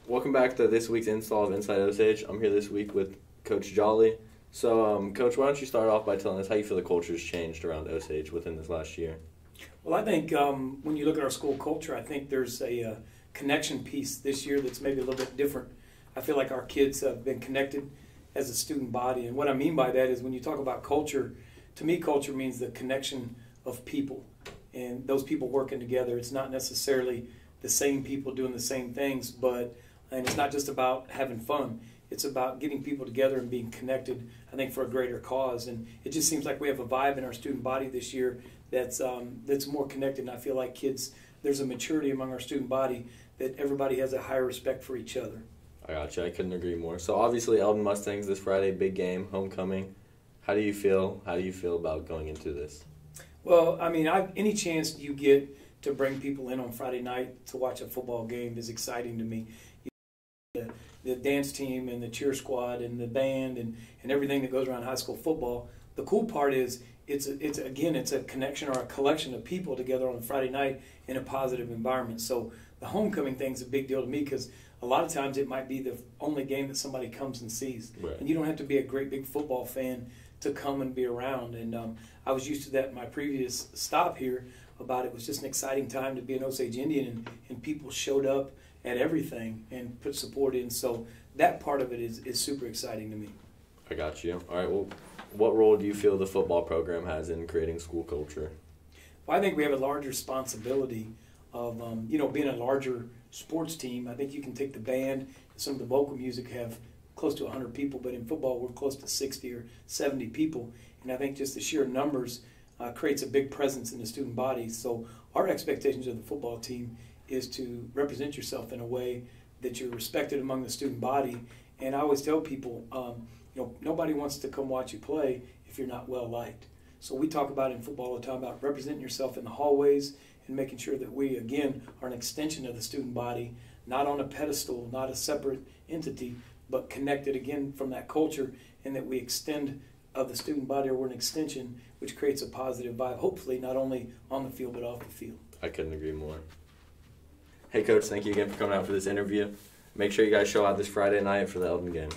Welcome back to this week's install of Inside Osage. I'm here this week with Coach Jolley. So, Coach, why don't you start off by telling us how you feel the culture's changed around Osage within this last year? Well, I think when you look at our school culture, I think there's a connection piece this year that's maybe a little bit different. I feel like our kids have been connected as a student body. And what I mean by that is when you talk about culture, to me, culture means the connection of people and those people working together. It's not necessarily the same people doing the same things, and it's not just about having fun. It's about getting people together and being connected, I think, for a greater cause. And it just seems like we have a vibe in our student body this year that's more connected. And I feel like there's a maturity among our student body that everybody has a higher respect for each other. I gotcha. I couldn't agree more. So obviously, Eldon Mustangs this Friday, big game, homecoming. How do you feel? How do you feel about going into this? Well, I mean, any chance you get to bring people in on Friday night to watch a football game is exciting to me. The dance team and the cheer squad and the band and everything that goes around high school football. The cool part is it's a connection or a collection of people together on a Friday night in a positive environment. So the homecoming thing's a big deal to me because a lot of times it might be the only game that somebody comes and sees. Right. And you don't have to be a great big football fan to come and be around. And I was used to that in my previous stop here about it was just an exciting time to be an Osage Indian and people showed up at everything and put support in. So that part of it is super exciting to me. I got you. All right, well, what role do you feel the football program has in creating school culture? Well, I think we have a large responsibility of, being a larger sports team. I think you can take the band, some of the vocal music have close to 100 people, but in football we're close to 60 or 70 people. And I think just the sheer numbers creates a big presence in the student body. So our expectations of the football team is to represent yourself in a way that you're respected among the student body. And I always tell people, nobody wants to come watch you play if you're not well liked. So we talk about in football all the time about representing yourself in the hallways and making sure that we, again, are an extension of the student body, not on a pedestal, not a separate entity, but connected, again, from that culture, and that we extend of the student body, or we're an extension, which creates a positive vibe, hopefully not only on the field but off the field. I couldn't agree more. Hey, Coach, thank you again for coming out for this interview. Make sure you guys show out this Friday night for the Eldon game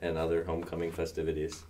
and other homecoming festivities.